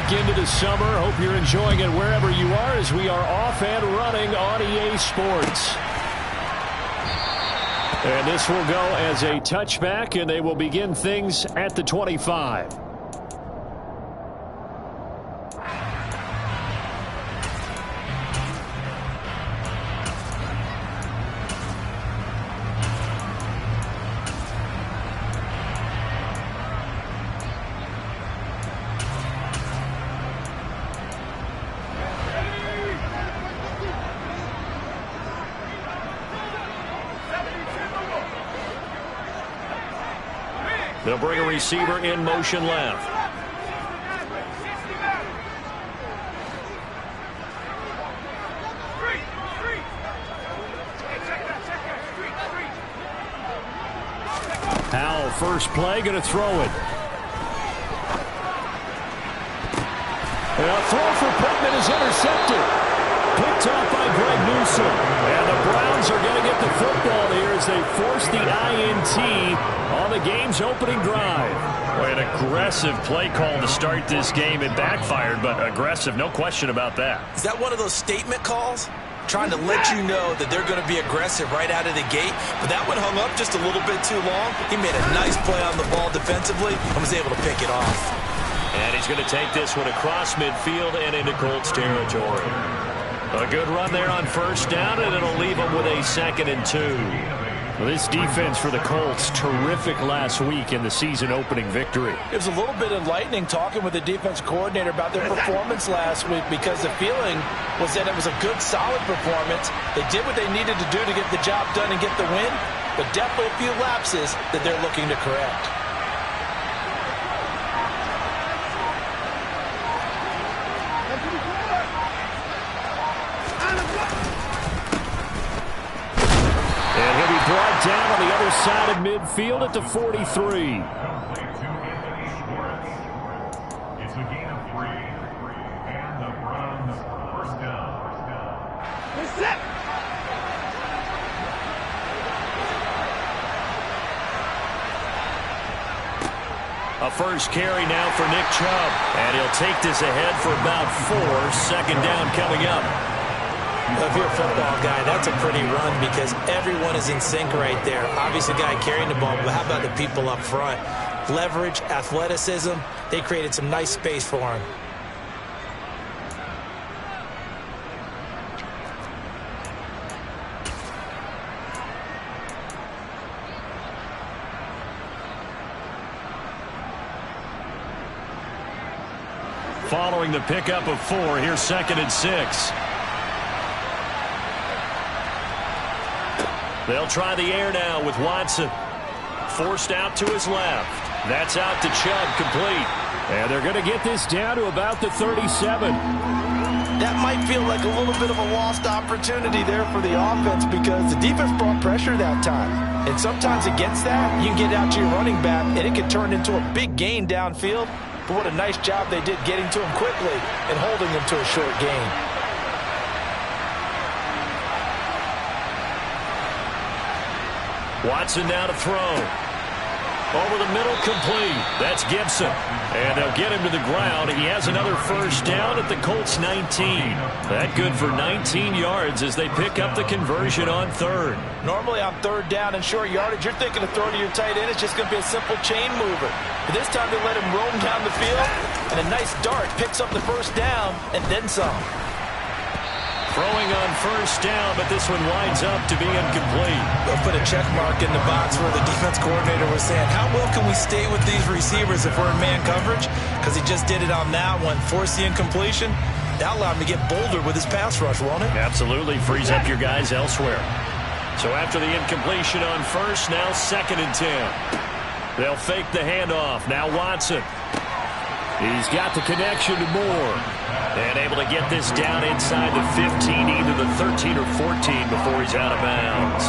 week into the summer. Hope you're enjoying it wherever you are as we are off and running on EA Sports. And this will go as a touchback, and they will begin things at the 25. They'll bring a receiver in motion left. Powell, first play, going to throw it. And a throw for Pittman is intercepted. Picked off by Greg Newsome. And the Browns are going to get the football here as they force the INT on the game's opening drive. Boy, an aggressive play call to start this game. It backfired, but aggressive, no question about that. Is that one of those statement calls? Trying to let you know that they're going to be aggressive right out of the gate. But that one hung up just a little bit too long. He made a nice play on the ball defensively and was able to pick it off. And he's going to take this one across midfield and into Colts territory. A good run there on first down, and it'll leave them with a 2nd and 2. Well, this defense for the Colts, terrific last week in the season-opening victory. It was a little bit enlightening talking with the defense coordinator about their performance last week because the feeling was that it was a good, solid performance. They did what they needed to do to get the job done and get the win, but definitely a few lapses that they're looking to correct. Brought down on the other side of midfield at the 43. It's a gain of 3. And the Browns first down. A first carry now for Nick Chubb. And he'll take this ahead for about 4. 2nd down coming up. If you're a football guy, that's a pretty run because everyone is in sync right there. Obviously, the guy carrying the ball, but how about the people up front? Leverage, athleticism, they created some nice space for him. Following the pickup of 4, here's 2nd and 6. They'll try the air now with Watson. Forced out to his left. That's out to Chubb, complete. And they're going to get this down to about the 37. That might feel like a little bit of a lost opportunity there for the offense because the defense brought pressure that time. And sometimes against that, you can get out to your running back, and it can turn into a big gain downfield. But what a nice job they did getting to him quickly and holding him to a short gain. Watson now to throw. Over the middle, complete. That's Gibson. And they'll get him to the ground. He has another first down at the Colts 19. That good for 19 yards as they pick up the conversion on 3rd. Normally on 3rd down and short yardage, you're thinking of throw to your tight end. It's just going to be a simple chain mover. But this time they let him roam down the field. And a nice dart picks up the first down and then some. Throwing on first down, but this one winds up to be incomplete. They'll put a check mark in the box where the defense coordinator was saying, how well can we stay with these receivers if we're in man coverage? Because he just did it on that one. Force the incompletion. That allowed him to get bolder with his pass rush, won't it? Absolutely. Frees up your guys elsewhere. So after the incompletion on first, now 2nd and 10. They'll fake the handoff. Now Watson. He's got the connection to Moore. And able to get this down inside the 15, either the 13 or 14 before he's out of bounds.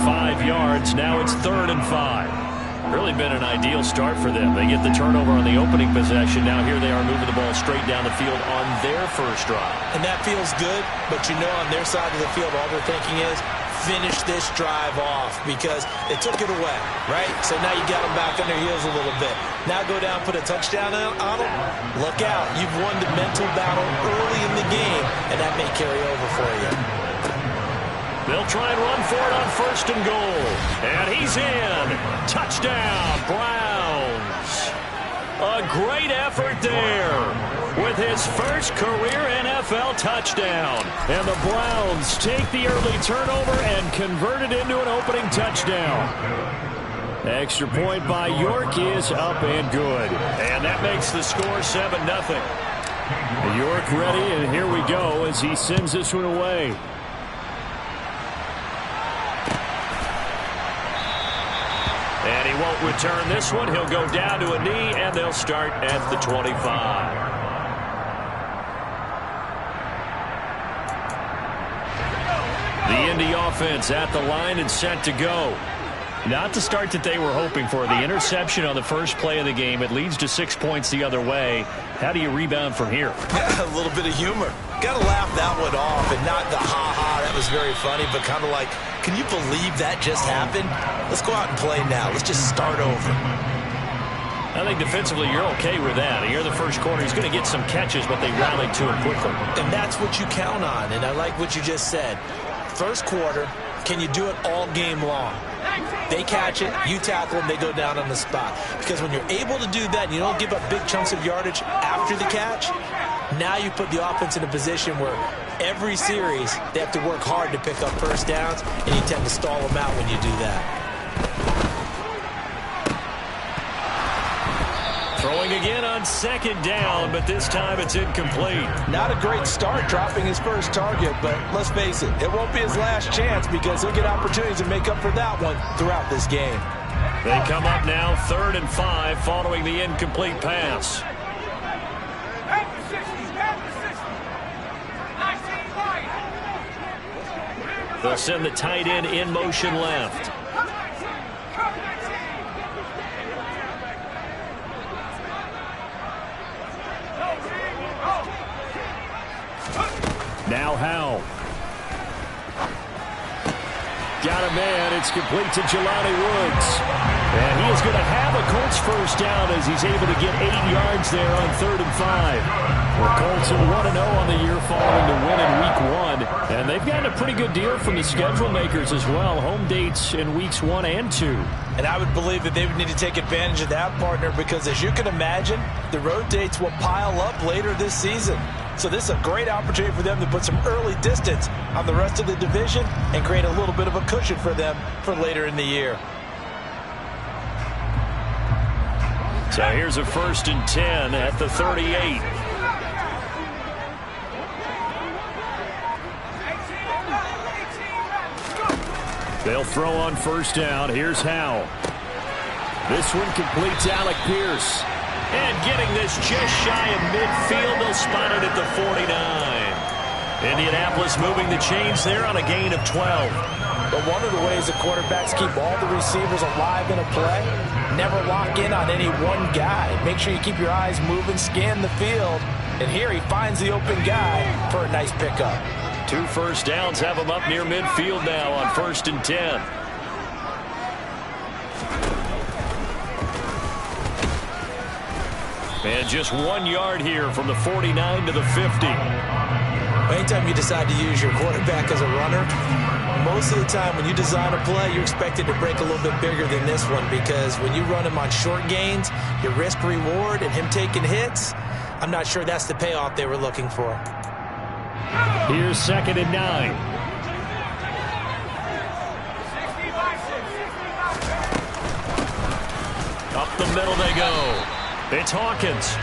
5 yards. Now it's 3rd and 5. Really been an ideal start for them. They get the turnover on the opening possession. Now here they are moving the ball straight down the field on their first drive. And that feels good, but you know on their side of the field all they're thinking is finish this drive off because they took it away, right? So now you got them back on their heels a little bit. Now go down, put a touchdown on them. Look out. You've won the mental battle early in the game, and that may carry over for you. They'll try and run for it on 1st and goal. And he's in. Touchdown, Browns. A great effort there with his first career NFL touchdown. And the Browns take the early turnover and convert it into an opening touchdown. Extra point by York is up and good. And that makes the score 7-0. York ready, and here we go as he sends this one away. And he won't return this one. He'll go down to a knee, and they'll start at the 25. The Indy offense at the line and set to go. Not the start that they were hoping for. The interception on the first play of the game. It leads to 6 points the other way. How do you rebound from here? Yeah, a little bit of humor. Got to laugh that one off, and not the ha-ha. That was very funny, but kind of like, can you believe that just happened? Let's go out and play now. Let's just start over. I think defensively you're okay with that. Here in the first quarter, he's going to get some catches, but they rallied to him quickly. And that's what you count on, and I like what you just said. First quarter, can you do it all game long? They catch it, you tackle them, they go down on the spot. Because when you're able to do that and you don't give up big chunks of yardage after the catch, now you put the offense in a position where every series they have to work hard to pick up first downs, and you tend to stall them out when you do that. Throwing again on 2nd down, but this time it's incomplete. Not a great start dropping his first target, but let's face it, it won't be his last chance because he'll get opportunities to make up for that one throughout this game. They come up now 3rd and 5 following the incomplete pass. They'll send the tight end in motion left. Now Howe. Got a man. It's complete to Jelani Woods. And he is going to have a Colts first down as he's able to get 8 yards there on 3rd and 5. The Colts are 1-0 on the year following the win in Week 1. And they've gotten a pretty good deal from the schedule makers as well. Home dates in Weeks 1 and 2. And I would believe that they would need to take advantage of that, partner, because as you can imagine, the road dates will pile up later this season. So this is a great opportunity for them to put some early distance on the rest of the division and create a little bit of a cushion for them for later in the year. So here's a 1st and 10 at the 38. They'll throw on 1st down. Here's Howe. This one completes Alec Pierce. And getting this just shy of midfield, they'll spot it at the 49. Indianapolis moving the chains there on a gain of 12. But one of the ways the quarterbacks keep all the receivers alive in a play, never lock in on any one guy. Make sure you keep your eyes moving, scan the field. And here he finds the open guy for a nice pickup. 2 first downs have him up near midfield now on 1st and 10. And just 1 yard here from the 49 to the 50. Anytime you decide to use your quarterback as a runner, most of the time when you design a play, you're expected to break a little bit bigger than this one, because when you run him on short gains, your risk reward and him taking hits, I'm not sure that's the payoff they were looking for. Here's 2nd and 9. Up the middle they go. It's Hawkins.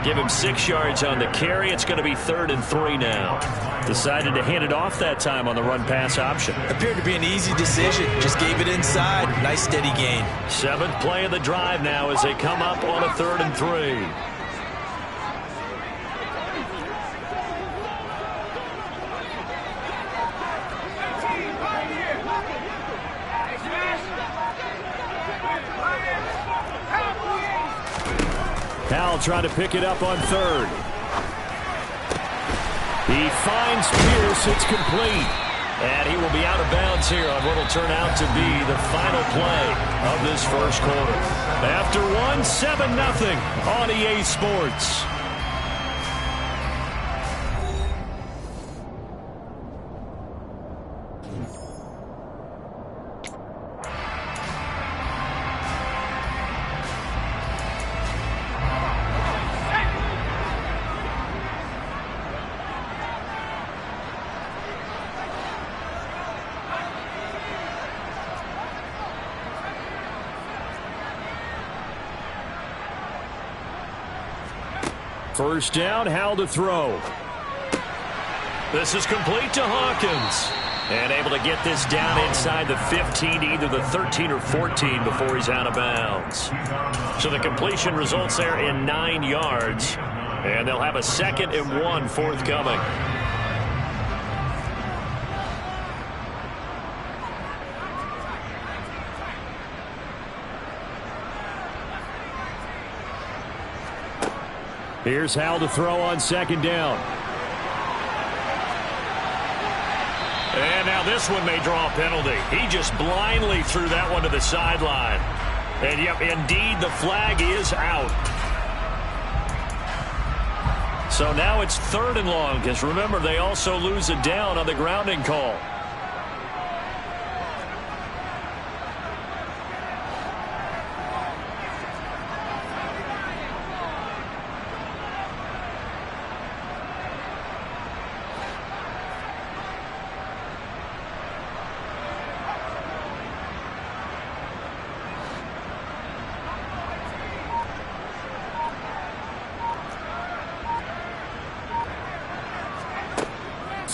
Give him 6 yards on the carry. It's going to be 3rd and 3 now. Decided to hand it off that time on the run-pass option. Appeared to be an easy decision. Just gave it inside. Nice steady gain. 7th play of the drive now as they come up on a 3rd and 3. Howell trying to pick it up on 3rd. He finds Pierce. It's complete. And he will be out of bounds here on what will turn out to be the final play of this first quarter. After one, 7-0 on EA Sports. First down, Howell to throw. This is complete to Hawkins. And able to get this down inside the 15 to either the 13 or 14 before he's out of bounds. So the completion results there in 9 yards. And they'll have a 2nd and 1 forthcoming. Here's Howell to throw on 2nd down. And now this one may draw a penalty. He just blindly threw that one to the sideline. And yep, indeed, the flag is out. So now it's 3rd and long, because remember, they also lose a down on the grounding call.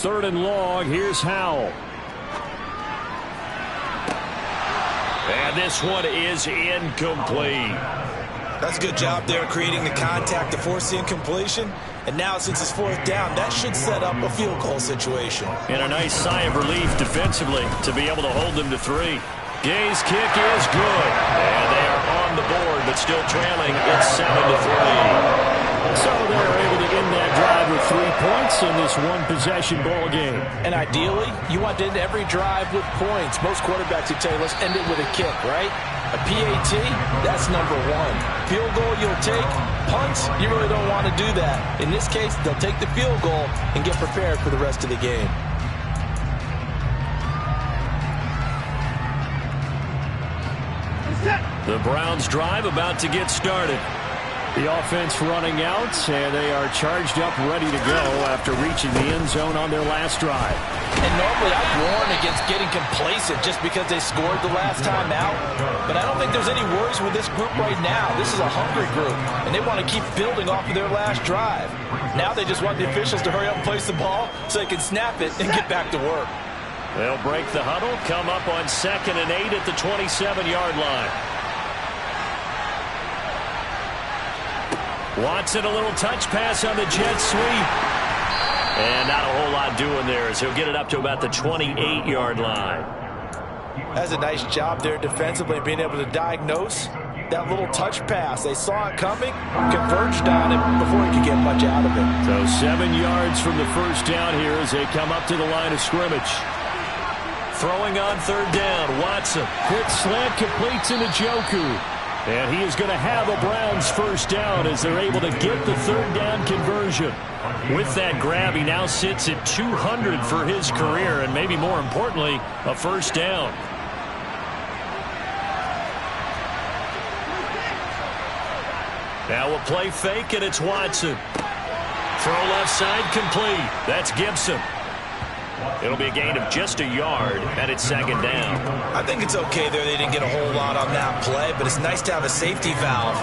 Third and long, here's Howell. And this one is incomplete. That's a good job there creating the contact to force the incompletion. And now since it's 4th down, that should set up a field goal situation. And a nice sigh of relief defensively to be able to hold them to 3. Gay's kick is good. And they are on the board, but still trailing. It's 7-3. So they're able to end that drive with 3 points in this one-possession ball game. And ideally, you want to end every drive with points. Most quarterbacks would tell you, let's end it with a kick, right? A PAT, that's number 1. Field goal you'll take. Punts, you really don't want to do that. In this case, they'll take the field goal and get prepared for the rest of the game. The Browns drive about to get started. The offense running out, and they are charged up, ready to go after reaching the end zone on their last drive. And normally I'd warn against getting complacent just because they scored the last time out. But I don't think there's any worries with this group right now. This is a hungry group, and they want to keep building off of their last drive. Now they just want the officials to hurry up and place the ball so they can snap it and get back to work. They'll break the huddle, come up on 2nd and 8 at the 27-yard line. Watson, a little touch pass on the jet sweep. And not a whole lot doing there as he'll get it up to about the 28-yard line. That's a nice job there defensively, being able to diagnose that little touch pass. They saw it coming, converged on it before he could get much out of it. So 7 yards from the first down here as they come up to the line of scrimmage. Throwing on 3rd down, Watson. Quick slant completes into Njoku. And he is going to have a Browns first down as they're able to get the 3rd down conversion. With that grab, he now sits at 200 for his career, and maybe more importantly, a first down. Now a play fake, and it's Watson. Throw left side complete. That's Gibson. It'll be a gain of just a yard, and it's 2nd down. I think it's okay there. They didn't get a whole lot on that play, but it's nice to have a safety valve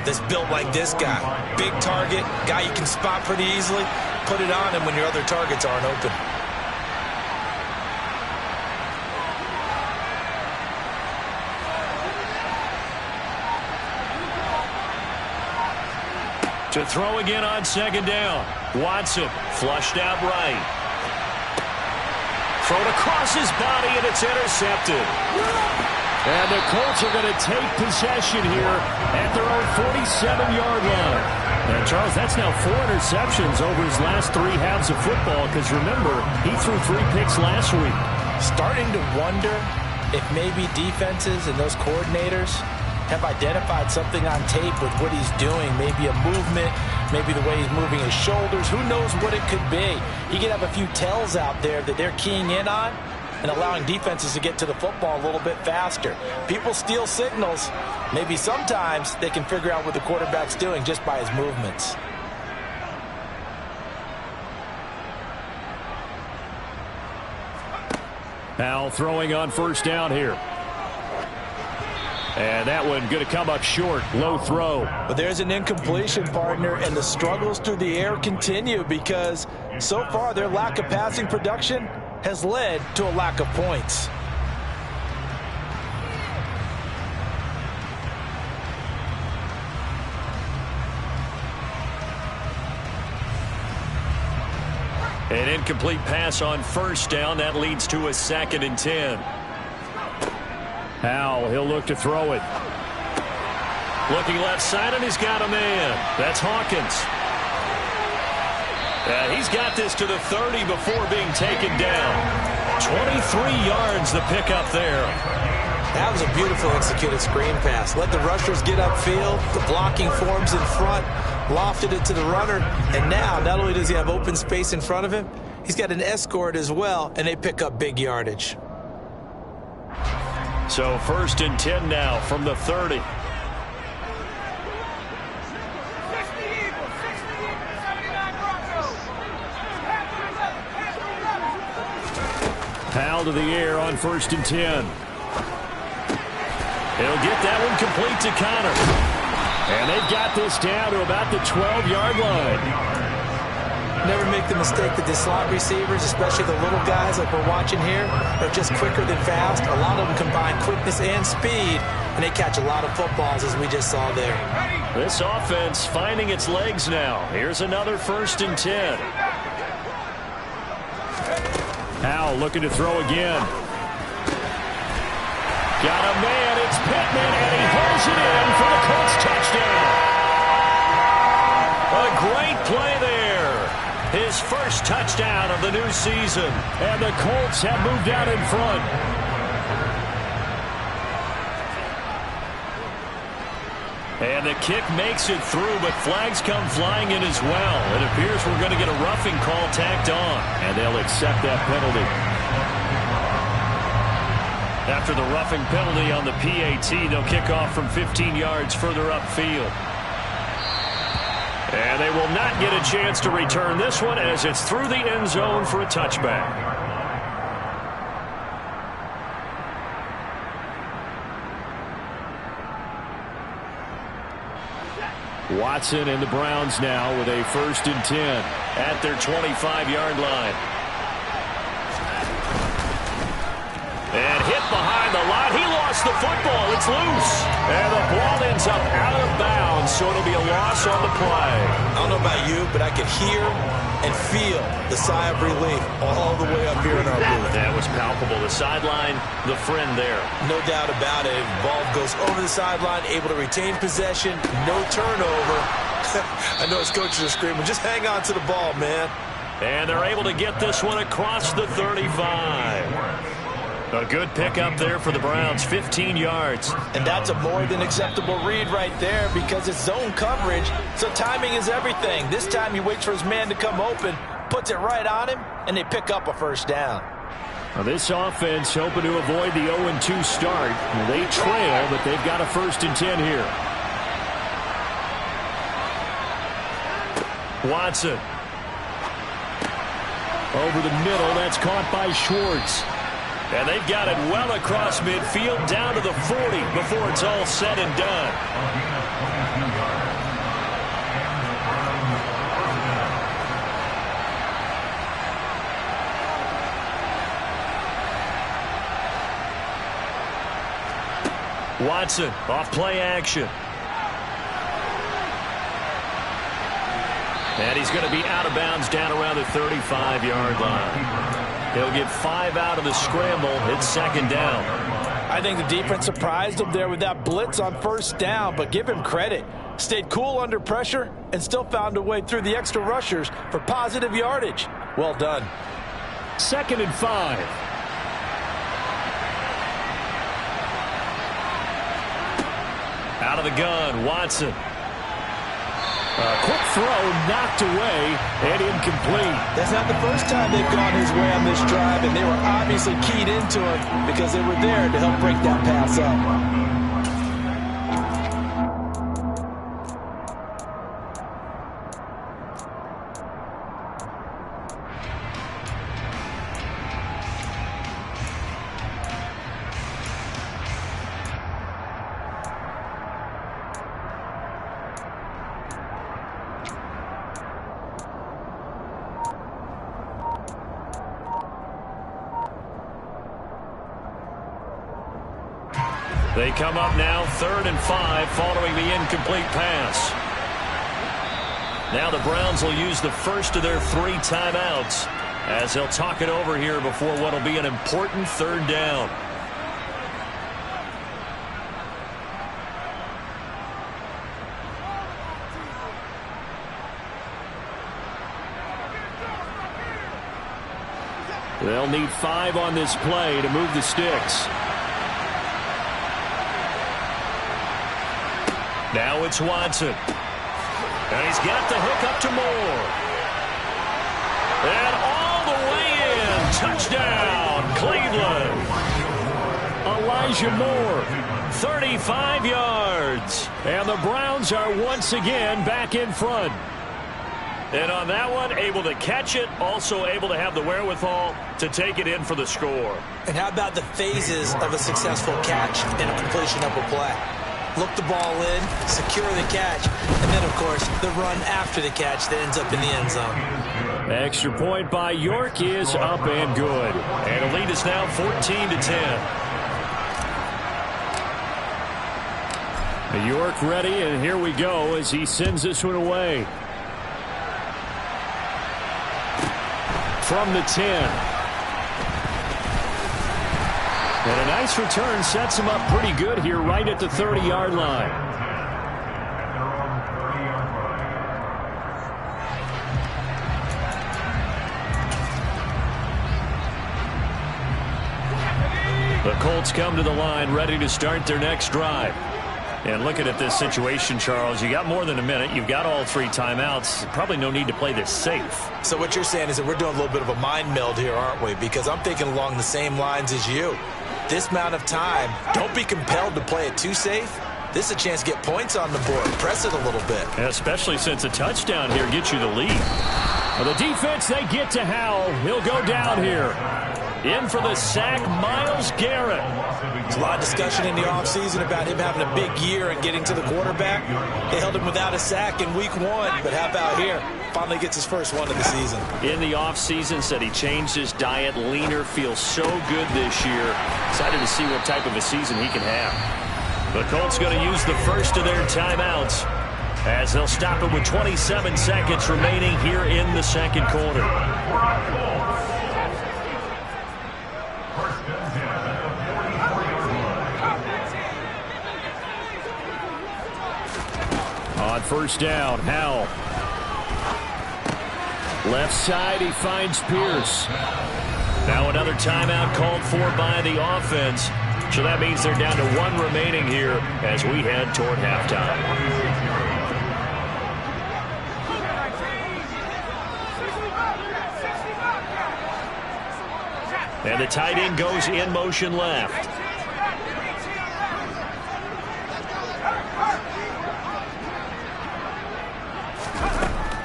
that's built like this guy. Big target, guy you can spot pretty easily. Put it on him when your other targets aren't open. To throw again on 2nd down. Watson flushed out right. Thrown across his body, and it's intercepted. And the Colts are going to take possession here at their own 47-yard line. And, Charles, that's now 4 interceptions over his last 3 halves of football because, remember, he threw 3 picks last week. Starting to wonder if maybe defenses and those coordinators have identified something on tape with what he's doing. Maybe a movement, maybe the way he's moving his shoulders. Who knows what it could be? He could have a few tells out there that they're keying in on and allowing defenses to get to the football a little bit faster. People steal signals. Maybe sometimes they can figure out what the quarterback's doing just by his movements. Now throwing on first down here. And that one going to come up short. Low throw. But there's an incompletion, partner, and the struggles through the air continue because so far their lack of passing production has led to a lack of points. An incomplete pass on first down. That leads to a 2nd and 10. Howell, he'll look to throw it. Looking left side, and he's got a man. That's Hawkins. He's got this to the 30 before being taken down. 23 yards the pickup there. That was a beautiful executed screen pass. Let the rushers get upfield. The blocking forms in front. Lofted it to the runner. And now, not only does he have open space in front of him, he's got an escort as well, and they pick up big yardage. So 1st and 10 now from the 30. Howell to the air on 1st and 10. He'll get that one complete to Connor. And they've got this down to about the 12-yard line. Never make the mistake that the slot receivers, especially the little guys like we're watching here, are just quicker than fast. A lot of them combine quickness and speed, and they catch a lot of footballs, as we just saw there. This offense finding its legs now. Here's another 1st and 10. Howell looking to throw again. Got a man. It's Pittman, and he holds it in for the Colts touchdown. A great play there. His first touchdown of the new season. And the Colts have moved out in front. And the kick makes it through, but flags come flying in as well. It appears we're going to get a roughing call tacked on. And they'll accept that penalty. After the roughing penalty on the PAT, they'll kick off from 15 yards further upfield. And they will not get a chance to return this one as it's through the end zone for a touchback. Watson and the Browns now with a 1st and 10 at their 25-yard line. And hit behind the line. He lost the football. It's loose. And the ball ends up out of bounds, so it'll be a loss on the play. I don't know about you, but I could hear and feel the sigh of relief all the way up here in our booth. That was palpable. The sideline, the friend there. No doubt about it. Ball goes over the sideline, able to retain possession, no turnover. I know his coaches are screaming, just hang on to the ball, man. And they're able to get this one across the 35. A good pickup there for the Browns, 15 yards. And that's a more than acceptable read right there because it's zone coverage, so timing is everything. This time he waits for his man to come open, puts it right on him, and they pick up a first down. Now this offense hoping to avoid the 0-2 start. They trail, but they've got a 1st and 10 here. Watson. Over the middle, that's caught by Schwartz. And they've got it well across midfield down to the 40 before it's all said and done. Watson off play action. And he's going to be out of bounds down around the 35-yard line. He'll get 5 out of the scramble. It's 2nd down. I think the defense surprised him there with that blitz on first down, but give him credit. Stayed cool under pressure and still found a way through the extra rushers for positive yardage. Well done. 2nd and 5. Out of the gun, Watson. A quick throw knocked away and incomplete. That's not the first time they've gone his way on this drive, and they were obviously keyed into him because they were there to help break that pass up. They come up now 3rd and 5 following the incomplete pass. Now the Browns will use the first of their 3 timeouts as they'll talk it over here before what will be an important 3rd down. They'll need 5 on this play to move the sticks. Now it's Watson. And he's got the hook up to Moore. And all the way in. Touchdown, Cleveland. Elijah Moore, 35 yards. And the Browns are once again back in front. And on that one, able to catch it, also able to have the wherewithal to take it in for the score. And how about the phases of a successful catch and a completion of a play? Look the ball in, secure the catch, and then, of course, the run after the catch that ends up in the end zone. Extra point by York is up and good. And the lead is now 14-10. York ready, and here we go as he sends this one away. From the 10. And a nice return sets him up pretty good here right at the 30-yard line. The Colts come to the line ready to start their next drive. And looking at this situation, Charles, you got more than a minute. You've got all 3 timeouts. Probably no need to play this safe. So what you're saying is that we're doing a little bit of a mind meld here, aren't we? Because I'm thinking along the same lines as you. This amount of time, don't be compelled to play it too safe. This is a chance to get points on the board. Press it a little bit. Especially since a touchdown here gets you the lead. Well, the defense, they get to Howell. He'll go down here. In for the sack, Myles Garrett. There's a lot of discussion in the offseason about him having a big year and getting to the quarterback. They held him without a sack in week 1, but how about here? Finally gets his first one of the season. In the offseason, said he changed his diet, leaner, feels so good this year. Excited to see what type of a season he can have. The Colts going to use the first of their timeouts as they'll stop it with 27 seconds remaining here in the second quarter. On first down, Howell. Left side, he finds Pierce. Now another timeout called for by the offense. So that means they're down to 1 remaining here as we head toward halftime. And the tight end goes in motion left.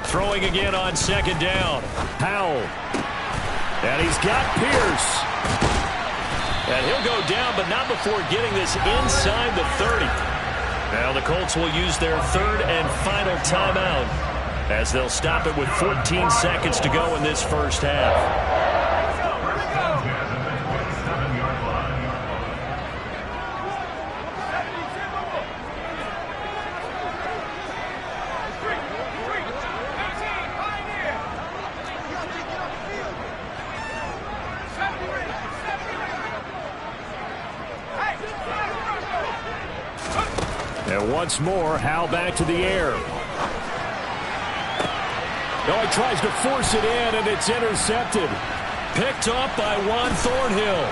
Throwing again on second down. Howell. And he's got Pierce. And he'll go down, but not before getting this inside the 30. Now the Colts will use their 3rd and final timeout as they'll stop it with 14 seconds to go in this first half. once more. Howell back to the air. Oh, he tries to force it in, and it's intercepted. Picked up by Juan Thornhill.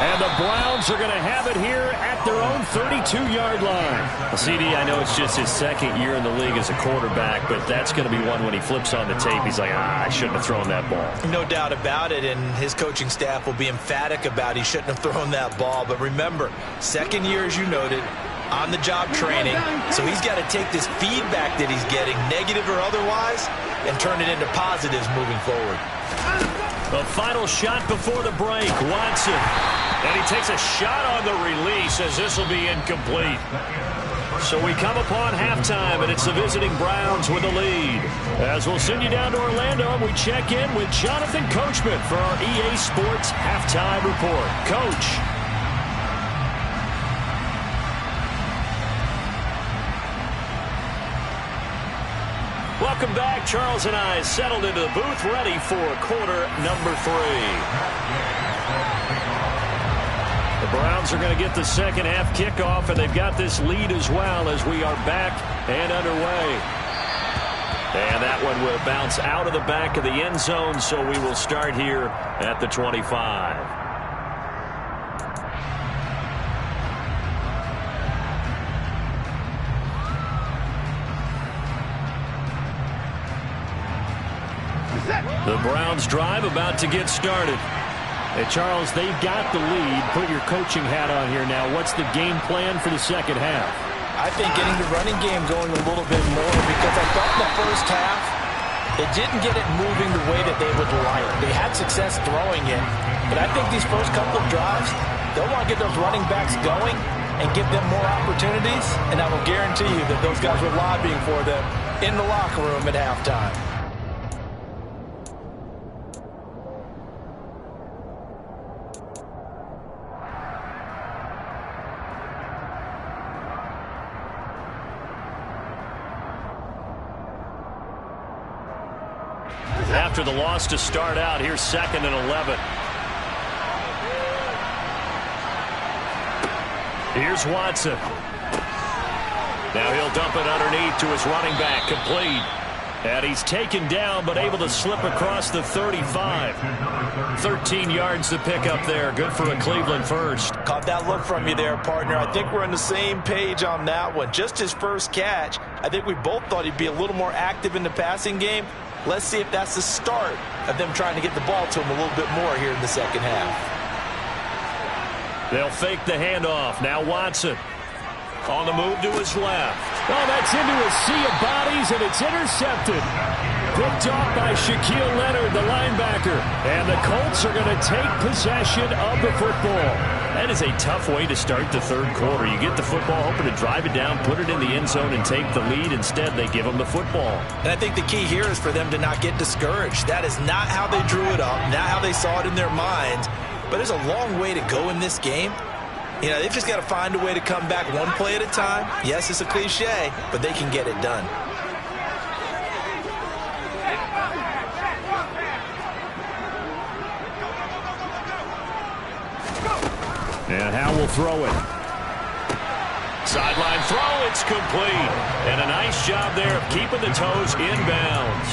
And the Browns are going to have it here at their own 32-yard line. Well, CD, I know it's just his second year in the league as a quarterback, but that's going to be one when he flips on the tape. He's like, I shouldn't have thrown that ball. No doubt about it, and his coaching staff will be emphatic about he shouldn't have thrown that ball. But remember, second year, as you noted, on-the-job training, so he's got to take this feedback that he's getting, negative or otherwise, and turn it into positives moving forward. The final shot before the break, Watson. And he takes a shot on the release as this will be incomplete. So we come upon halftime, and it's the visiting Browns with the lead. As we'll send you down to Orlando, we check in with Jonathan Coachman for our EA Sports Halftime Report. Coach. Welcome back. Charles and I settled into the booth, ready for quarter number 3. The Browns are going to get the second half kickoff, and they've got this lead as well as we are back and underway. And that one will bounce out of the back of the end zone, so we will start here at the 25. The Browns drive about to get started. Hey, Charles, they've got the lead. Put your coaching hat on here now. What's the game plan for the second half? I think getting the running game going a little bit more, because I thought in the first half they didn't get it moving the way that they would like. They had success throwing it, but I think these first couple of drives, they'll want to get those running backs going and give them more opportunities, and I will guarantee you that those guys were lobbying for them in the locker room at halftime. After the loss to start out, here's 2nd and 11. Here's Watson. Now he'll dump it underneath to his running back, complete. And he's taken down, but able to slip across the 35. 13 yards to pick up there. Good for a Cleveland first. Caught that look from you there, partner. I think we're on the same page on that one. Just his first catch. I think we both thought he'd be a little more active in the passing game. Let's see if that's the start of them trying to get the ball to him a little bit more here in the second half. They'll fake the handoff. Now Watson on the move to his left. Oh, that's into a sea of bodies, and it's intercepted. Picked off by Shaquille Leonard, the linebacker. And the Colts are going to take possession of the football. That is a tough way to start the third quarter. You get the football, hoping to drive it down, put it in the end zone, and take the lead. Instead, they give them the football. And I think the key here is for them to not get discouraged. That is not how they drew it up, not how they saw it in their minds. But there's a long way to go in this game. You know, they've just got to find a way to come back one play at a time. Yes, it's a cliche, but they can get it done. And Howell will throw it. Sideline throw, it's complete. And a nice job there of keeping the toes inbounds.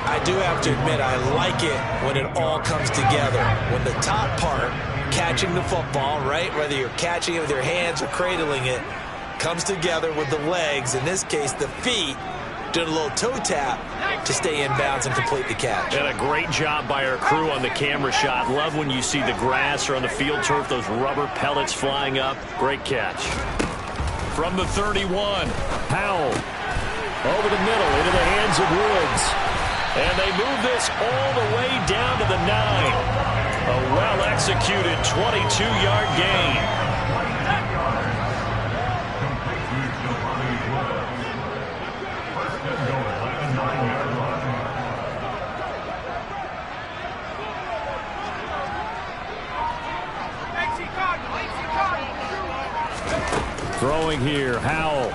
I do have to admit, I like it when it all comes together. When the top part, catching the football, right, whether you're catching it with your hands or cradling it, comes together with the legs, in this case the feet, doing a little toe tap to stay in bounds and complete the catch. And a great job by our crew on the camera shot. Love when you see the grass or on the field turf, those rubber pellets flying up. Great catch. From the 31, Howell over the middle into the hands of Woods. And they move this all the way down to the 9. A well-executed 22-yard gain. Throwing here, Howell.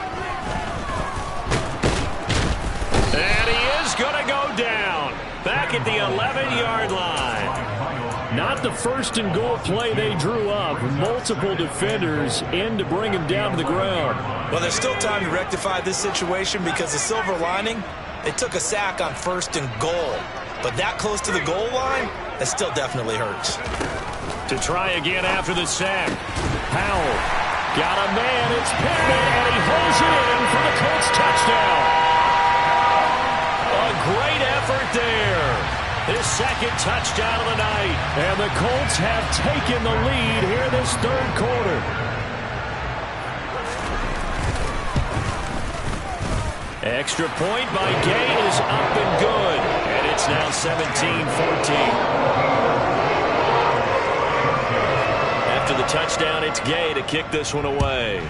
And he is going to go down. Back at the 11-yard line. Not not the first and goal play they drew up. Multiple defenders in to bring him down to the ground. Well, there's still time to rectify this situation because the silver lining, they took a sack on 1st and goal. But that close to the goal line, that still definitely hurts. To try again after the sack. Powell got a man. It's Pittman, and he holds it in for the Colts touchdown. A great effort there. His second touchdown of the night. And the Colts have taken the lead here this third quarter. Extra point by Gay is up and good. And it's now 17-14. After the touchdown, it's Gay to kick this one away.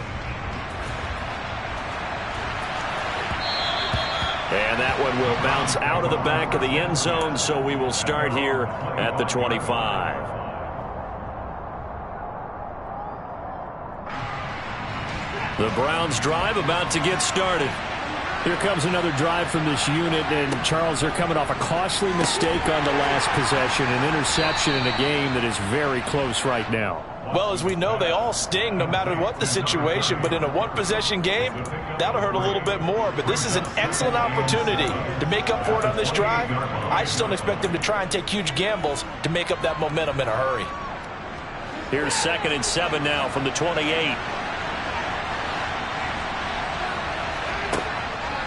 And that one will bounce out of the back of the end zone, so we will start here at the 25. The Browns drive about to get started. Here comes another drive from this unit, and Charles, they're coming off a costly mistake on the last possession, an interception in a game that is very close right now. Well, as we know, they all sting no matter what the situation, but in a one-possession game, that'll hurt a little bit more. But this is an excellent opportunity to make up for it on this drive. I just don't expect them to try and take huge gambles to make up that momentum in a hurry. Here's 2nd and 7 now from the 28.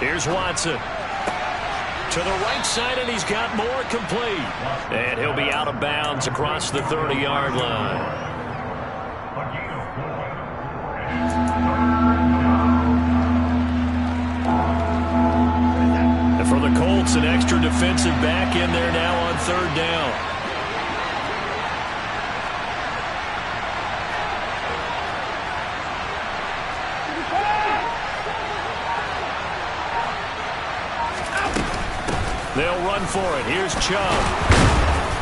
Here's Watson. To the right side, and he's got more complete. And he'll be out of bounds across the 30-yard line. And for the Colts, an extra defensive back in there now on 3rd down. They'll run for it. Here's Chubb.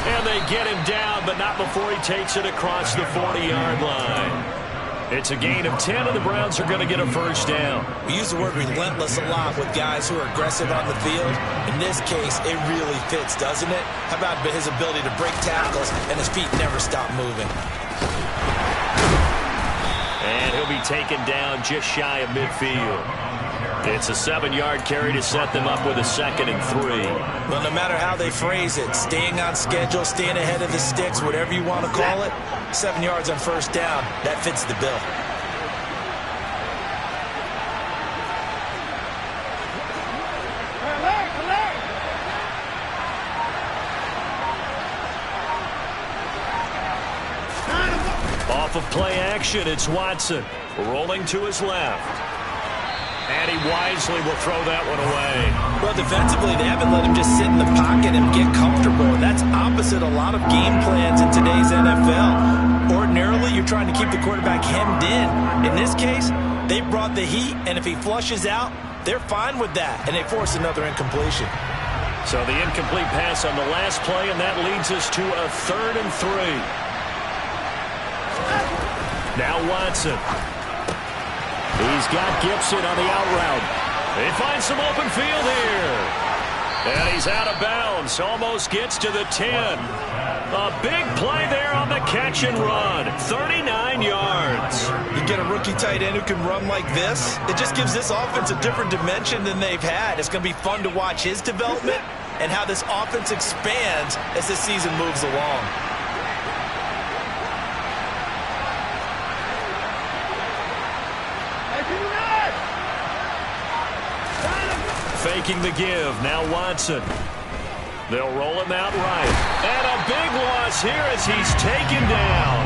And they get him down, but not before he takes it across the 40-yard line. It's a gain of 10, and the Browns are going to get a first down. We use the word relentless a lot with guys who are aggressive on the field. In this case, it really fits, doesn't it? How about his ability to break tackles and his feet never stop moving? And he'll be taken down just shy of midfield. It's a 7-yard carry to set them up with a 2nd and 3. Well, no matter how they phrase it, staying on schedule, staying ahead of the sticks, whatever you want to call it, 7 yards on 1st down, that fits the bill. Off of play action, it's Watson rolling to his left. And he wisely will throw that one away. Well, defensively, they haven't let him just sit in the pocket and get comfortable. And that's opposite a lot of game plans in today's NFL. Ordinarily, you're trying to keep the quarterback hemmed in. In this case, they brought the heat, and if he flushes out, they're fine with that. And they force another incompletion. So the incomplete pass on the last play, and that leads us to a 3rd and 3. Now Watson. He's got Gibson on the out route. They find some open field here. And he's out of bounds. Almost gets to the 10. A big play there on the catch and run. 39 yards. You get a rookie tight end who can run like this, it just gives this offense a different dimension than they've had. It's going to be fun to watch his development and how this offense expands as the season moves along. Faking the give. Now Watson. They'll roll him out right. And a big loss here as he's taken down.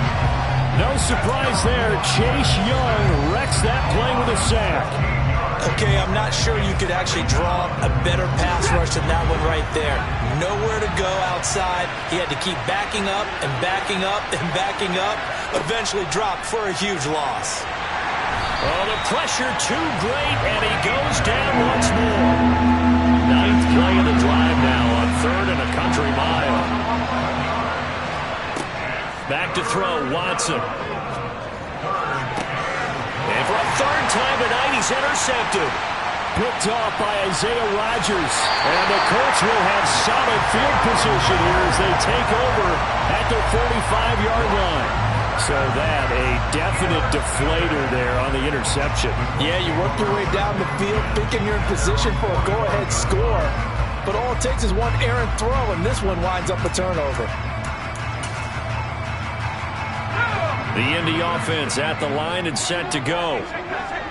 No surprise there. Chase Young wrecks that play with a sack. Okay, I'm not sure you could actually draw a better pass rush than that one right there. Nowhere to go outside. He had to keep backing up and backing up and backing up. Eventually dropped for a huge loss. Oh, the pressure too great, and he goes down once more. 9th play of the drive now on 3rd and a country mile. Back to throw, Watson. And for a 3rd time tonight, he's intercepted. picked off by Isaiah Rodgers. And the Colts will have solid field position here as they take over at the 45-yard line. So that, a definite deflator there on the interception. Yeah, you work your way down the field, thinking you're in position for a go-ahead score. But all it takes is one errant throw, and this one winds up a turnover. The Indy offense at the line and set to go.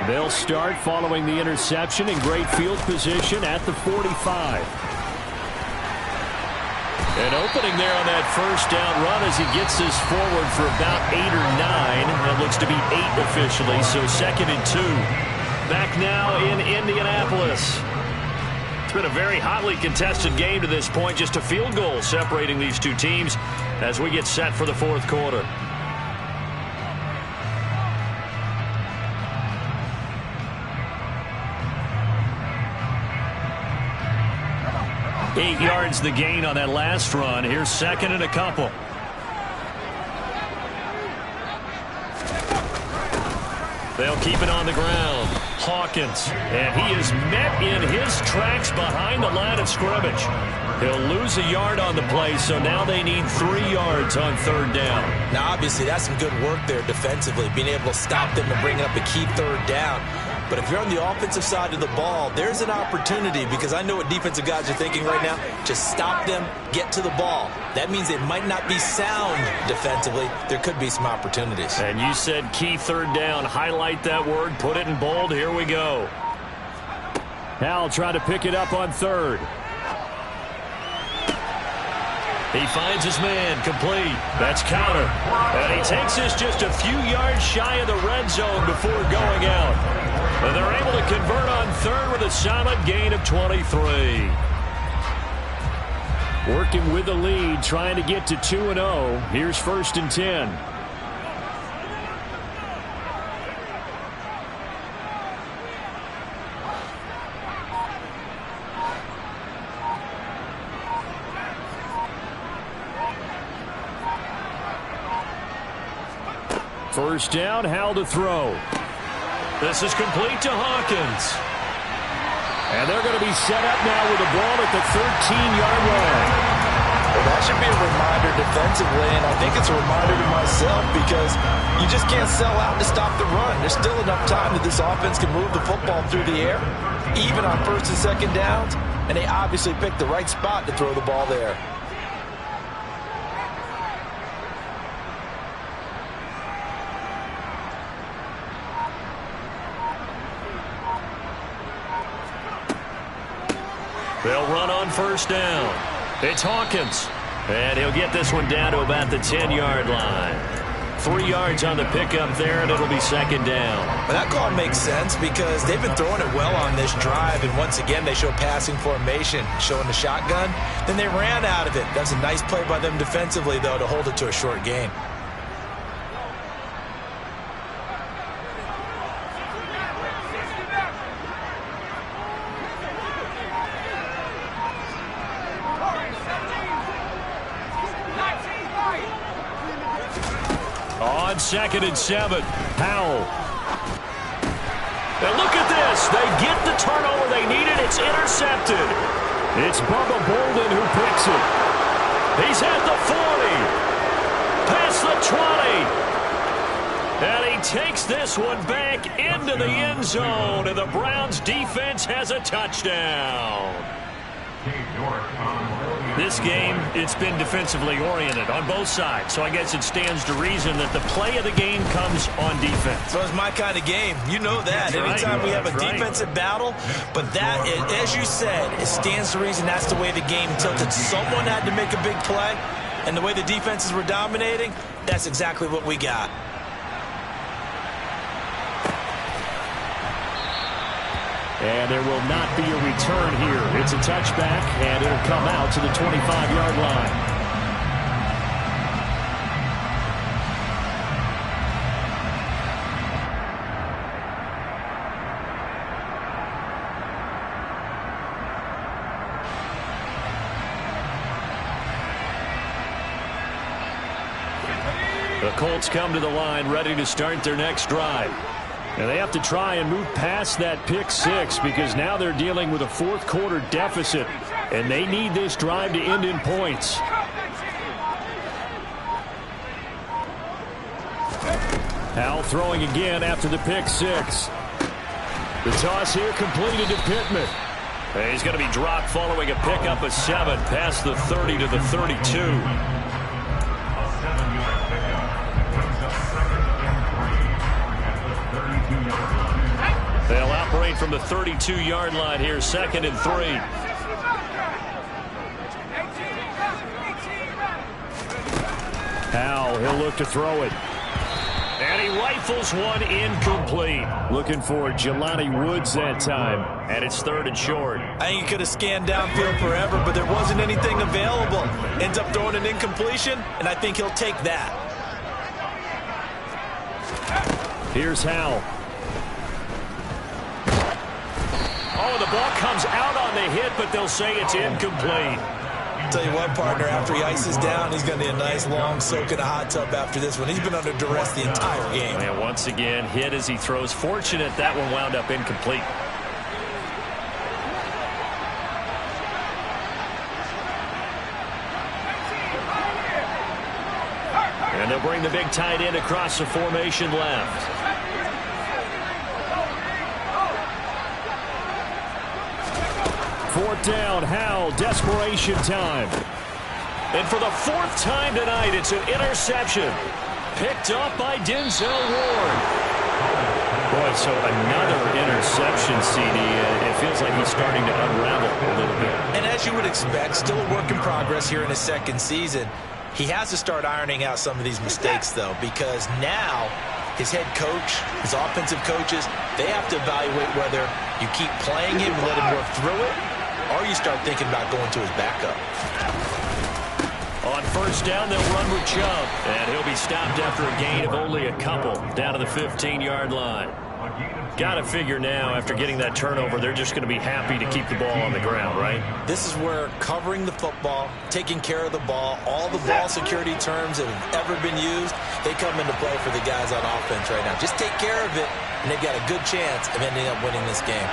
They'll start following the interception in great field position at the 45. An opening there on that first down run as he gets this forward for about 8 or 9. That looks to be 8 officially, so 2nd and 2. Back now in Indianapolis. It's been a very hotly contested game to this point. Just a field goal separating these two teams as we get set for the fourth quarter. Eight yards the gain on that last run. Here's 2nd and a couple. They'll keep it on the ground. Hawkins. And he is met in his tracks behind the line of scrimmage. He'll lose a yard on the play, so now they need 3 yards on 3rd down. Now, obviously, that's some good work there defensively, being able to stop them and bring up a key 3rd down. But if you're on the offensive side of the ball, there's an opportunity, because I know what defensive guys are thinking right now. Just stop them, get to the ball. That means they might not be sound defensively. There could be some opportunities. And you said key 3rd down. Highlight that word. Put it in bold. Here we go. Hal try to pick it up on 3rd. He finds his man, complete. That's counter. And he takes this just a few yards shy of the red zone before going out. And they're able to convert on 3rd with a solid gain of 23. Working with the lead, trying to get to 2-0. Here's 1st and 10. First down, Hal to throw. This is complete to Hawkins. And they're going to be set up now with the ball at the 13-yard line. Well, that should be a reminder defensively, and I think it's a reminder to myself, because you just can't sell out to stop the run. There's still enough time that this offense can move the football through the air, even on 1st and 2nd downs, and they obviously picked the right spot to throw the ball there. They'll run on 1st down. It's Hawkins. And he'll get this one down to about the 10-yard line. 3 yards on the pickup there, and it'll be 2nd down. Well, that call makes sense because they've been throwing it well on this drive, and once again they show passing formation, showing the shotgun. Then they ran out of it. That's a nice play by them defensively, though, to hold it to a short gain. On 2nd and 7, Powell. And look at this. They get the turnover they needed. It's intercepted. It's Bubba Bolden who picks it. He's at the 40. Past the 20. And he takes this one back into the end zone. And the Browns defense has a touchdown. This game, it's been defensively oriented on both sides, so I guess it stands to reason that the play of the game comes on defense. So it's my kind of game. You know that. That's Anytime right. we have a That's right. defensive battle, but that, as you said, it stands to reason that's the way the game tilted. Someone had to make a big play, and the way the defenses were dominating, that's exactly what we got. And there will not be a return here. It's a touchback, and it'll come out to the 25-yard line. The Colts come to the line ready to start their next drive. And they have to try and move past that pick six because now they're dealing with a fourth quarter deficit, and they need this drive to end in points. Howell throwing again after the pick six. The toss here completed to Pittman. And he's going to be dropped following a pickup of 7 past the 30 to the 32. A 7-yard pickup brings up 2nd and 3 at the 32-yard line. They'll operate from the 32-yard line here, 2nd and 3. Howell, he'll look to throw it. And he rifles one incomplete. Looking for Jelani Woods that time. And it's 3rd and short. I think he could have scanned downfield forever, but there wasn't anything available. Ends up throwing an incompletion, and I think he'll take that. Here's Howell. Oh, the ball comes out on the hit, but they'll say it's incomplete. Tell you what, partner, after he ices down, he's going to need a nice long soak in a hot tub after this one. He's been under duress the entire game. And once again, hit as he throws. Fortunate that one wound up incomplete. And they'll bring the big tight end across the formation left. Fourth down, Howell, desperation time. And for the 4th time tonight, it's an interception. Picked up by Denzel Ward. Boy, so another interception, CD. It feels like he's starting to unravel a little bit. And as you would expect, still a work in progress here in his 2nd season. He has to start ironing out some of these mistakes, though, because now his head coach, his offensive coaches, they have to evaluate whether you keep playing him and let him work through it, or you start thinking about going to his backup. On 1st down, they'll run with Chubb. And he'll be stopped after a gain of only a couple down to the 15-yard line. Got to figure now, after getting that turnover, they're just going to be happy to keep the ball on the ground, right? This is where covering the football, taking care of the ball, all the ball security terms that have ever been used, they come into play for the guys on offense right now. Just take care of it, and they've got a good chance of ending up winning this game.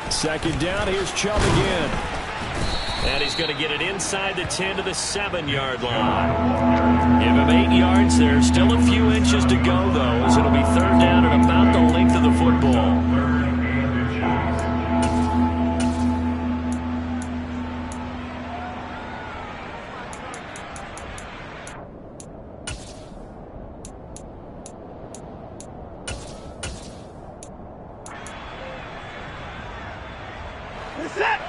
Second down, here's Chubb again. And he's going to get it inside the 10 to the 7-yard line. Give him 8 yards there. Still a few inches to go, though, as it'll be 3rd down and about the length of the football.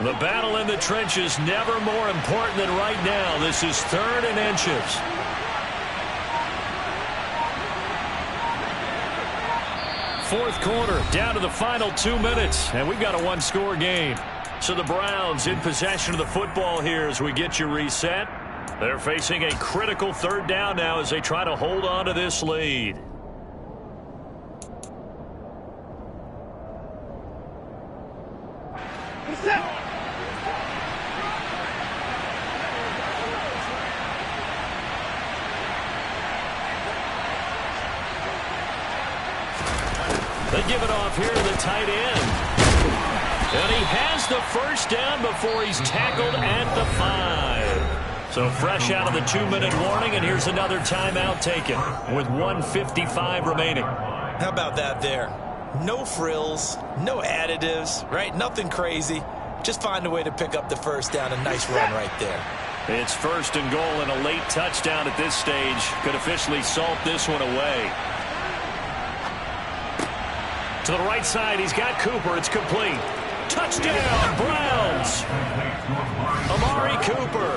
The battle in the trenches never more important than right now. This is 3rd and inches. Fourth quarter, down to the final 2 minutes, and we've got a one-score game. So the Browns in possession of the football here as we get you reset. They're facing a critical 3rd down now as they try to hold on to this lead. They give it off here to the tight end. And he has the 1st down before he's tackled at the 5. So fresh out of the 2-minute warning, and here's another timeout taken with 1:55 remaining. How about that there? No frills, no additives, right? Nothing crazy. Just find a way to pick up the 1st down. A nice run right there. It's 1st and goal, and a late touchdown at this stage could officially salt this one away. To the right side, he's got Cooper. It's complete. Touchdown, Browns! Amari Cooper,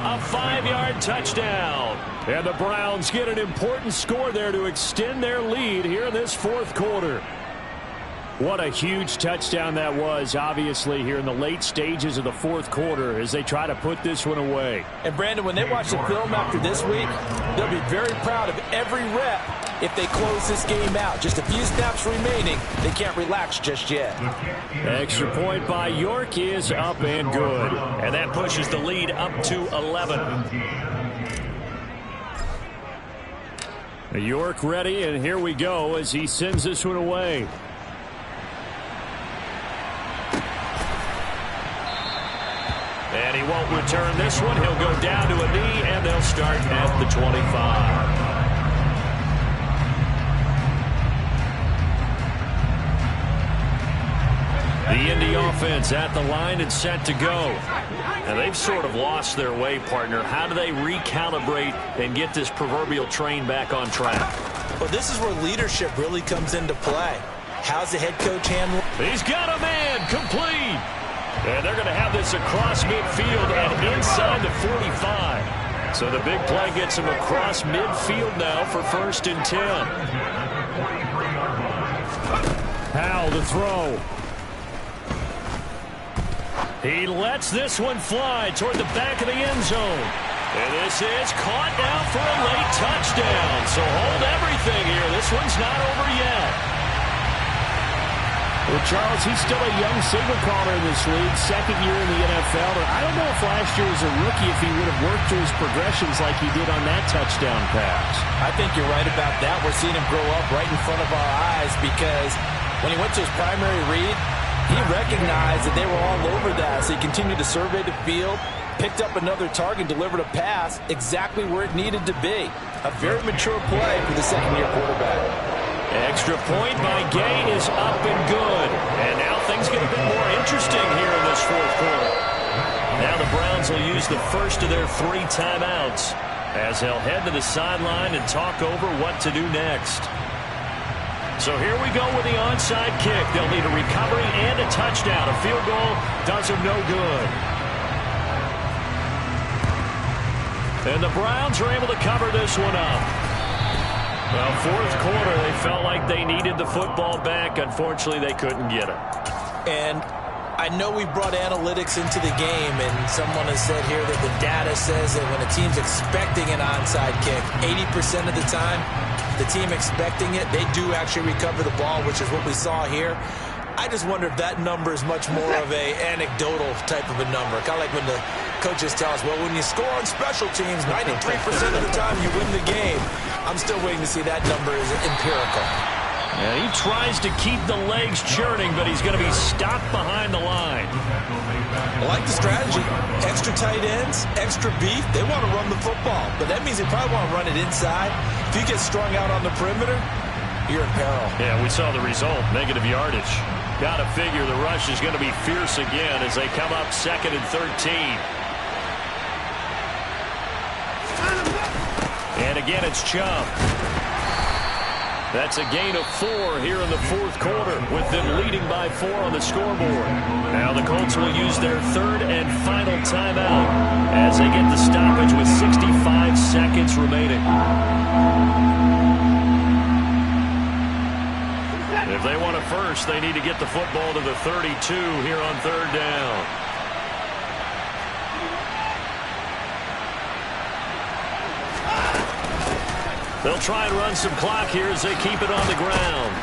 a 5-yard touchdown. And the Browns get an important score there to extend their lead here in this 4th quarter. What a huge touchdown that was, obviously, here in the late stages of the 4th quarter as they try to put this one away. And, Brandon, when they watch the film after this week, they'll be very proud of every rep if they close this game out. Just a few snaps remaining. They can't relax just yet. Extra point by York is up and good. And that pushes the lead up to 11. York ready, and here we go as he sends this one away. And he won't return this one. He'll go down to a knee, and they'll start at the 25. The Indy offense at the line and set to go. And they've sort of lost their way, partner. How do they recalibrate and get this proverbial train back on track? Well, this is where leadership really comes into play. How's the head coach handle? He's got a man complete. And they're going to have this across midfield and inside the 45. So the big play gets him across midfield now for 1st and 10. Howell to throw. He lets this one fly toward the back of the end zone. And this is caught now for a late touchdown. So hold everything here. This one's not over yet. Well, Charles, he's still a young signal caller in this league, 2nd year in the NFL. I don't know if last year as a rookie if he would have worked through his progressions like he did on that touchdown pass. I think you're right about that. We're seeing him grow up right in front of our eyes because when he went to his primary read, he recognized that they were all over that, so he continued to survey the field, picked up another target, delivered a pass exactly where it needed to be. A very mature play for the 2nd-year quarterback. Extra point by Gay is up and good. And now things get a bit more interesting here in this 4th quarter. Now the Browns will use the first of their 3 timeouts as they'll head to the sideline and talk over what to do next. So here we go with the onside kick. They'll need a recovery and a touchdown. A field goal does them no good. And the Browns are able to cover this one up. Well, 4th quarter, they felt like they needed the football back. Unfortunately, they couldn't get it. And I know we brought analytics into the game, and someone has said here that the data says that when a team's expecting an onside kick, 80% of the time, the team expecting it, they do actually recover the ball, which is what we saw here. I just wonder if that number is much more of a anecdotal type of a number. Kind of like when the coaches tell us, well, when you score on special teams, 93% of the time you win the game. I'm still waiting to see that number is empirical. Yeah, he tries to keep the legs churning, but he's going to be stopped behind the line. I like the strategy. Extra tight ends, extra beef. They want to run the football, but that means they probably want to run it inside. If you get strung out on the perimeter, you're in peril. Yeah, we saw the result, negative yardage. Got to figure the rush is going to be fierce again as they come up 2nd and 13. And again, it's Chubb. That's a gain of 4 here in the 4th quarter with them leading by 4 on the scoreboard. Now the Colts will use their 3rd and final timeout as they get the stoppage with 65 seconds remaining. If they want a first, they need to get the football to the 32 here on 3rd down. They'll try and run some clock here as they keep it on the ground.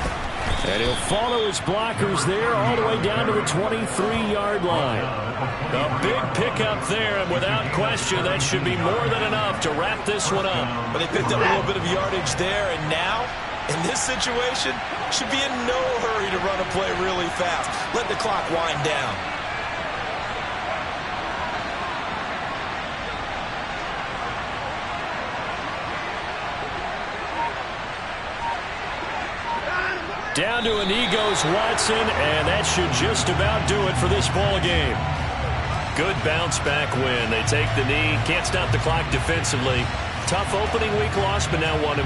And he'll follow his blockers there all the way down to the 23-yard line. A big pickup there, and without question, that should be more than enough to wrap this one up. But they picked up a little bit of yardage there, and now, in this situation, should be in no hurry to run a play really fast. Let the clock wind down. Down to a knee goes Watson, and that should just about do it for this ball game. Good bounce back win. They take the knee, can't stop the clock defensively. Tough opening week loss, but now 1-1.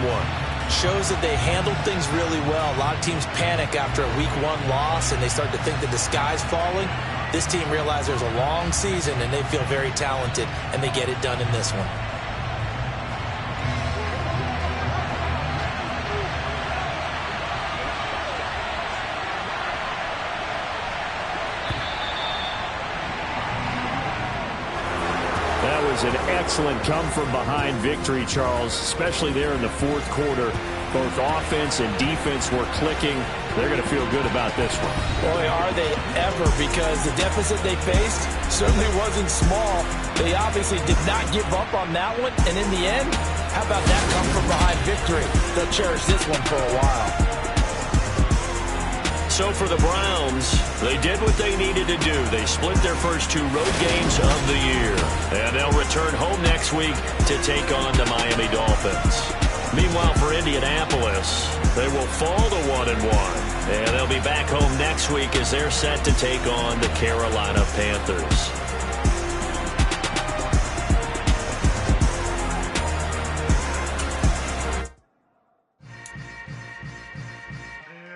Shows that they handled things really well. A lot of teams panic after a week 1 loss, and they start to think that the sky's falling. This team realizes there's a long season, and they feel very talented, and they get it done in this one. An excellent come-from-behind victory, Charles, especially there in the 4th quarter. Both offense and defense were clicking. They're going to feel good about this one. Boy, are they ever, because the deficit they faced certainly wasn't small. They obviously did not give up on that one, and in the end, how about that come-from-behind victory? They'll cherish this one for a while. So for the Browns, they did what they needed to do. They split their first 2 road games of the year, and they'll return home next week to take on the Miami Dolphins. Meanwhile, for Indianapolis, they will fall to 1-1, and they'll be back home next week as they're set to take on the Carolina Panthers.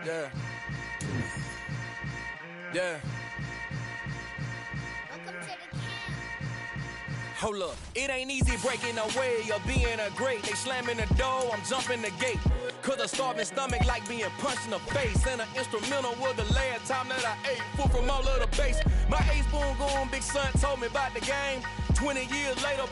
Yeah. Yeah. Hold up, it ain't easy breaking away or being a great. They slamming the door, I'm jumping the gate. Cause a starving stomach like being punched in the face. And an instrumental was the last time that I ate. Food from all of the base. My ace boom going big son told me about the game. 20 years later,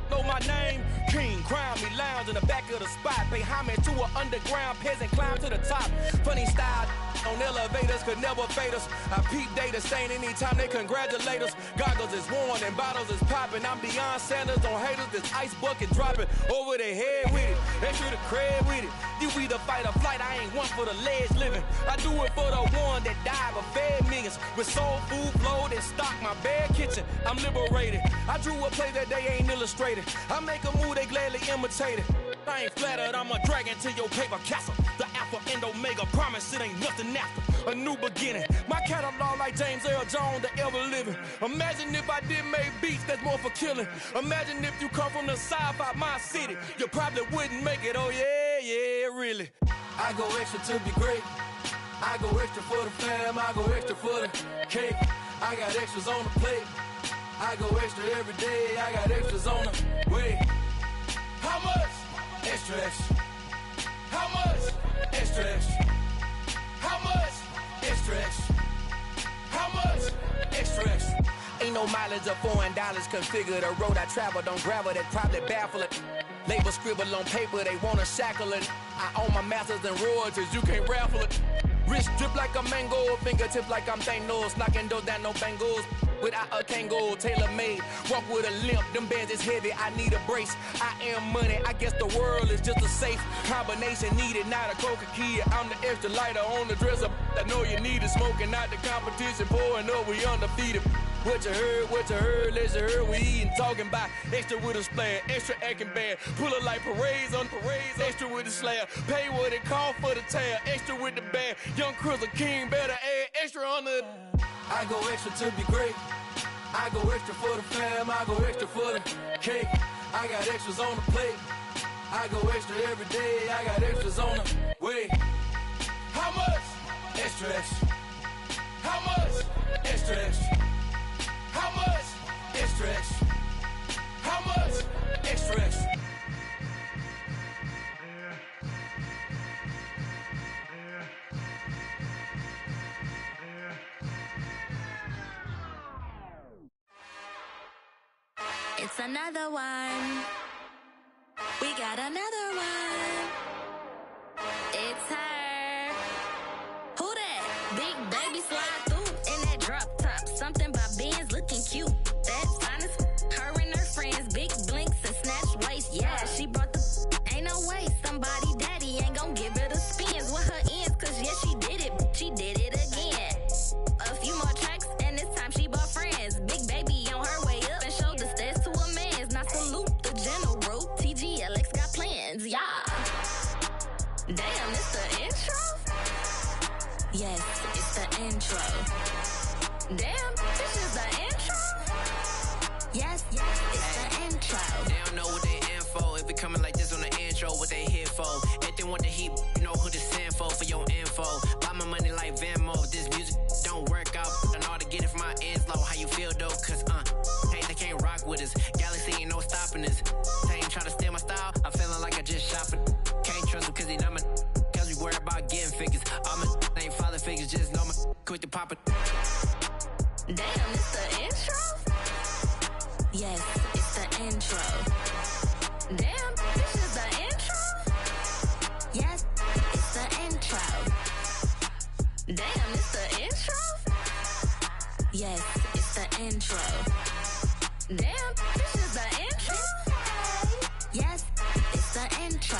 know my name. King, crown me, lounge in the back of the spot. Pay homage to an underground peasant, climb to the top. Funny style on elevators could never fade us. I peep data stain anytime they congratulate us. Goggles is worn and bottles is popping. I'm Deion Sanders on haters, this ice bucket dropping over their head with it. They should have cred with it. You either fight or flight, I ain't one for the ledge living. I do it for the one that died but fed millions. With soul food flowed and stocked my bare kitchen. I'm liberated. I drew a play that they ain't illustrated. I make a move, they gladly imitate it. I ain't flattered, I'm a dragon to your paper castle. The alpha and omega, promise it ain't nothing after. A new beginning. My catalog like James Earl Jones, the ever living. Imagine if I did make beats that's more for killing. Imagine if you come from the south out my city. You probably wouldn't make it, oh yeah, yeah, really. I go extra to be great. I go extra for the fam, I go extra for the cake. I got extras on the plate. I go extra every day, I got extras on the way. How much? Extra, extra. How much? Extra, extra. How much? Extra, extra. How much? Extra, extra. Ain't no mileage of $4 configure the road I travel. Don't gravel that probably baffle it. Label scribble on paper, they wanna shackle it. I own my masters and royalties, you can't raffle it. Wrist drip like a mango, fingertips like I'm Thanos. Knocking doors down, no bangles. Without a Kango, tailor-made. Walk with a limp, them bands is heavy, I need a brace. I am money, I guess the world is just a safe combination needed, not a coca kid. I'm the extra lighter on the dresser. I know you need it, smoking out the competition, pouring up, we undefeated. What you heard, let's heard, we eating, talking about extra with a splash, extra acting bad. Pull it like parades on parades, extra with the slab. Pay what it cost for the tab, extra with the bag. Young Cruz, a king, better add extra on the. I go extra to be great. I go extra for the fam, I go extra for the cake. I got extras on the plate. I go extra every day, I got extras on the way. How much? Extra, extra. How much? Extra, extra. How much? Extra, extra. How much? Extra, extra. It's another one. We got another one. It's her. Who that? Big baby slide through in that drop top. Something about Benz looking cute. That's honest. Her and her friends, big blinks and snatch waist. Yeah, she brought the. Ain't no way somebody daddy ain't gon' give her the spins with her ends. Cause yeah, she did it. She did it again. A few more tracks and this time she bought friends. Big baby on her way up and showed the stairs to a man's. Now salute the general. TGLX got plans, yeah. Damn, it's the intro? Yes, it's the intro. Damn, this is the intro? Yes, it's the intro. They don't know what they in for. If it coming like this on the intro, what they here for? Anything with the heat, you know who to send for your info. Buy my money like Venmo. If this music don't work out, I know how to get it from my ends low. How you feel though? Cause hey, they can't rock with us. Galaxy ain't no stopping us. They ain't trying to steal my style. I'm feeling like I just shopping. Can't trust him cause he not my. Cause we worried about getting figures. All my ain't father figures, just know my quick to pop it. Damn, it's the intro? Yes, it's the intro. Damn, this is the intro? Yes, Yes, it's the intro. Damn, this is the intro? Yes, it's the intro.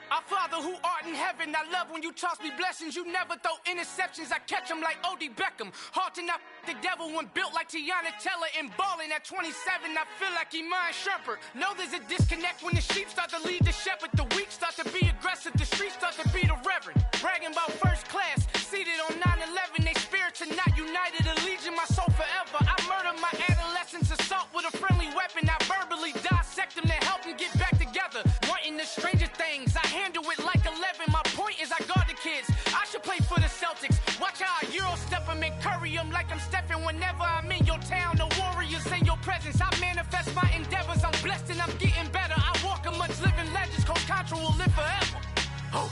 Our Father who art in heaven, I love when you toss me blessings. You never throw interceptions, I catch them like O.D. Beckham. Hard to not the devil when built like Tiana Teller and balling at 27. I feel like Iman Shumpert. Know there's a disconnect when the sheep start to lead the shepherd. The weak start to be aggressive, the streets start to be the reverend. Bragging about first class, seated on 9/11. They spirits are not united, allegiant my soul forever. I murder my adolescence, assault with a friendly weapon. I verbally dissect them to help them get back together. Wanting the stranger things, I handle it like 11. My point is I guard the kids. I should play for the Celtics. Watch how I Euro step them and curry them like I'm stepping. Whenever I'm in your town, the Warriors in your presence. I manifest my endeavors. I'm blessed and I'm getting better. I walk amongst living legends. Coach Contra will live forever. Oh.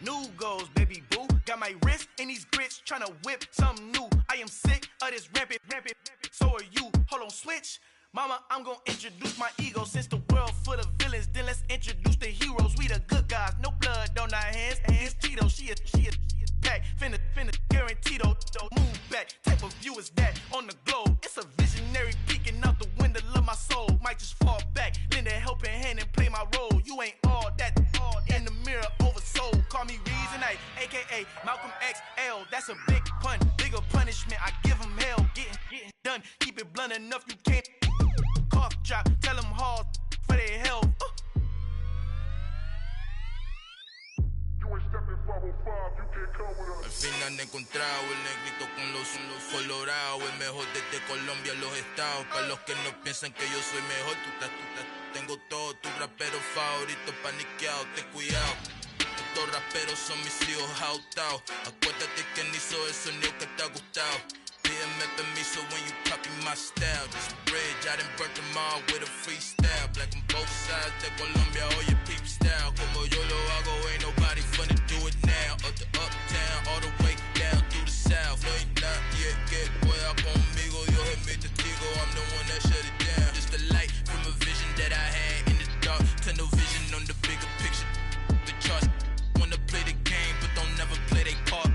New goals, baby boo. Got my wrist in these grits, tryna whip something new. I am sick of this rampant. So are you. Hold on, switch. Mama, I'm gonna introduce my ego. Since the world full of villains, then let's introduce the heroes. We the good guys, no blood on our hands. Hands Tito, she a pack. Finna guarantee though. Move back, type of view is that on the globe. It's a visionary peeking out the window of my soul. Might just fall back, lend a helping hand and play my role. You ain't all that in the mirror oversold. Call me Reason A, aka Malcolm XL. That's a big pun, bigger punishment. I give him hell, getting done. Keep it blunt enough, you can't cough drop. Tell them hard for their health. Al fin han encontrado el negrito con los colorados, el mejor desde Colombia, los estados. Para los que no piensan que yo soy mejor, tengo todos tus raperos favoritos paniqueados, ten cuidado. Estos raperos son mis hijos jautados. Acuérdate que ni hizo el sonido que te ha gustado. Pídeme permiso when you copy my style. This bridge, I done burnt them all with a freestyle. Black on both sides de Colombia, oye peep style. Como yo lo hago, ain't nobody finna do it now. Up to uptown, all the way down through the south. No hay nadie que pueda conmigo, Dios es mi testigo. I'm the one that shut it down. Just a light from a vision that I had in the dark. Tunnel vision on the bigger picture. The charts wanna play the game, but don't never play their part.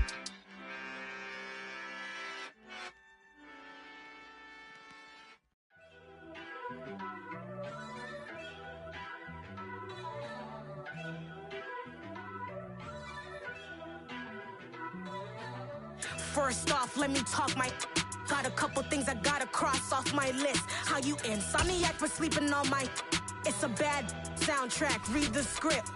First off, let me talk my. Got a couple things I gotta cross off my list. How you insomniac for sleeping on my. It's a bad soundtrack, read the script.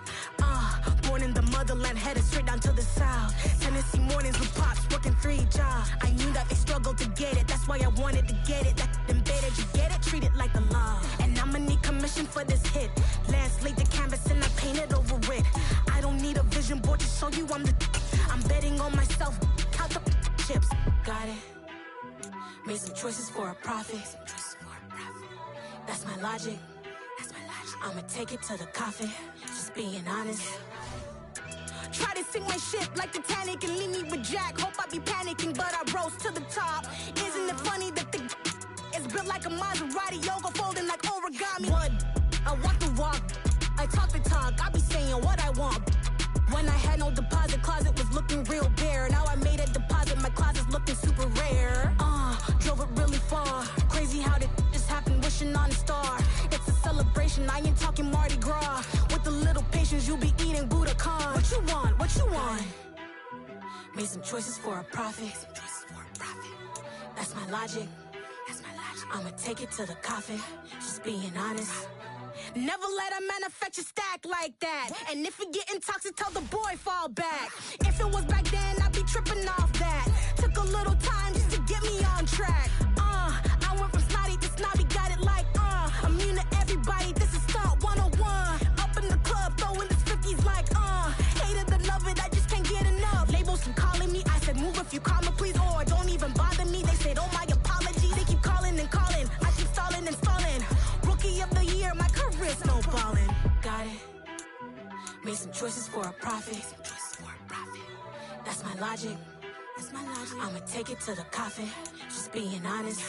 Born in the motherland, headed straight down to the south. Tennessee mornings with pops, working 3 jobs. I knew that they struggled to get it, that's why I wanted to get it. That embedded, you get it, treat it like a law. And I'ma need commission for this hit. Last laid the canvas and I painted over it. I don't need a vision board to show you I'm betting on myself. Count the chips, got it. Made some choices for a profit. That's my logic. I'ma take it to the coffin. Just being honest. Try to sink my ship like Titanic and leave me with Jack. Hope I be panicking, but I rose to the top. Isn't it funny that the is built like a Maserati, yoga folding like origami? What? I walk the walk, I talk the talk. I be saying what I want. When I had no deposit, closet was looking real bare. Now I made a deposit, my closet's looking super rare. Drove it really far. Crazy how did this happen, wishing on a star. It's a celebration, I ain't talking Mardi Gras. With a little patience, you'll be eating Budokan. What you want? What you want? Made some choices for a profit. That's my logic. I'ma take it to the coffin. Just being honest. Never let a manufacture stack like that. And if it getting toxic, tell the boy fall back. If it was back then, I'd be tripping off that. Took a little time just to get me on track. I went from snotty to snobby, got it like immune to everybody, this is stunt 101. Up in the club, throwing this 50s like hate it and love it, I just can't get enough. Labels from calling me, I said move if you call me please, or don't even bother me. They said oh my apologies. choices for a profit. That's my logic. I'ma take it to the coffin. Just being honest.